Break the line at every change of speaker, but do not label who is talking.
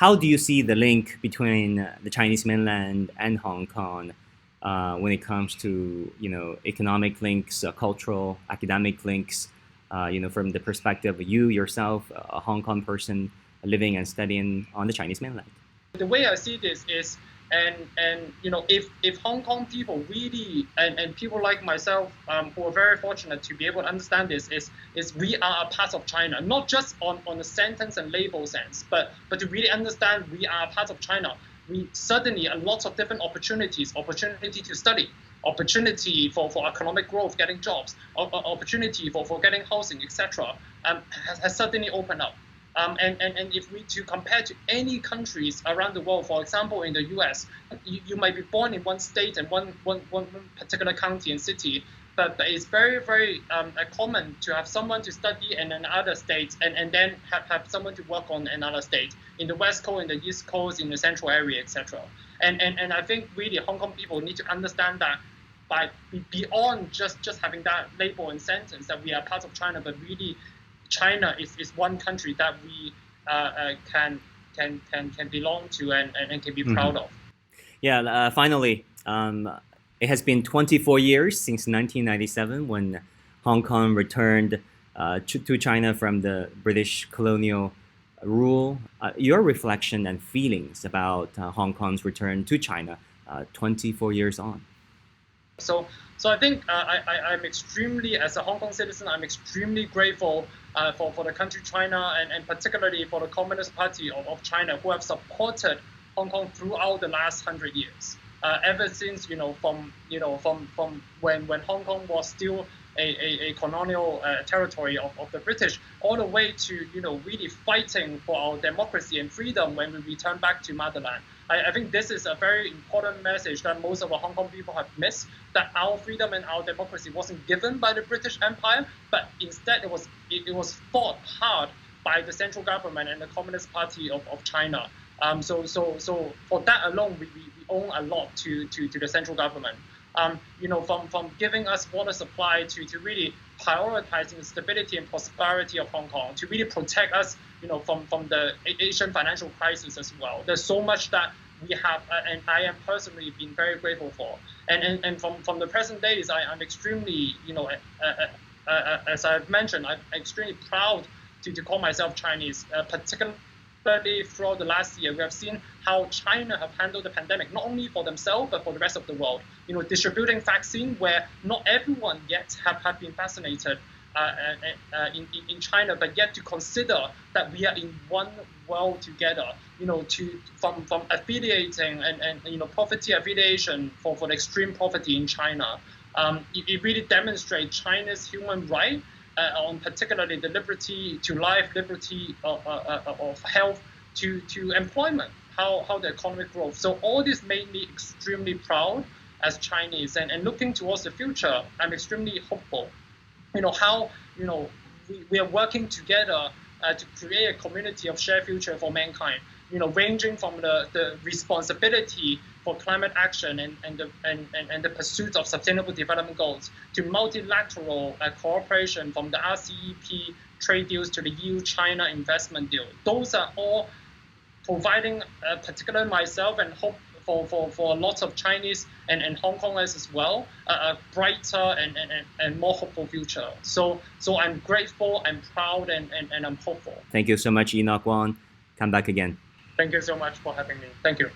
How do you see the link between the Chinese mainland and Hong Kong when it comes to economic links, cultural, academic links? From the perspective of you yourself, a Hong Kong person living and studying on the Chinese mainland.
The way I see this is, if Hong Kong people really and people like myself who are very fortunate to be able to understand this is we are a part of China, not just on the sentence and label sense, but to really understand we are a part of China. We certainly a lots of different opportunities, opportunity to study, opportunity for economic growth, getting jobs, opportunity for getting housing, etc. Has certainly opened up. And if we to compare to any countries around the world, for example, in the US, you might be born in one state and one particular county and city, but it's very, very common to have someone to study in another state and then have someone to work on another state, in the West Coast, in the East Coast, in the central area, etc. And I think really Hong Kong people need to understand that beyond just having that label and sentence that we are part of China, but really China is one country that we can belong to and can be proud of.
Yeah, finally, it has been 24 years since 1997 when Hong Kong returned to China from the British colonial rule. Your reflection and feelings about Hong Kong's return to China 24 years on?
So I think I'm extremely, as a Hong Kong citizen, I'm extremely grateful for the country China and particularly for the Communist Party of China, who have supported Hong Kong throughout the last 100 years. Ever since from when Hong Kong was still a colonial territory of the British, all the way to really fighting for our democracy and freedom when we return back to motherland. I think this is a very important message that most of the Hong Kong people have missed, that our freedom and our democracy wasn't given by the British Empire, but instead it was fought hard by the central government and the Communist Party of China. So for that alone, we owe a lot to the central government. From giving us water supply to really prioritizing the stability and prosperity of Hong Kong, to really protect us, from the Asian financial crisis as well. There's so much that we have, and I am personally been very grateful for. And from the present days, I'm extremely, as I've mentioned, I'm extremely proud to call myself Chinese, particularly throughout the last year. We have seen how China have handled the pandemic, not only for themselves, but for the rest of the world. Distributing vaccine where not everyone yet have been vaccinated in China, but yet to consider that we are in one world together, from affiliating and poverty affiliation for the extreme poverty in China. It really demonstrates China's human right on particularly the liberty to life, liberty of health, to employment, how the economic growth. So all this made me extremely proud as Chinese, and looking towards the future, I'm extremely hopeful. How we are working together to create a community of shared future for mankind. Ranging from the responsibility for climate action and the pursuit of sustainable development goals, to multilateral cooperation, from the RCEP trade deals to the EU-China investment deal. Those are all providing, particularly myself, and hope for lots of Chinese and Hong Kongers as well, a brighter and more hopeful future. So I'm grateful, I'm proud, and I'm hopeful.
Thank you so much, Enoch Wong. Come back again.
Thank you so much for having me. Thank you.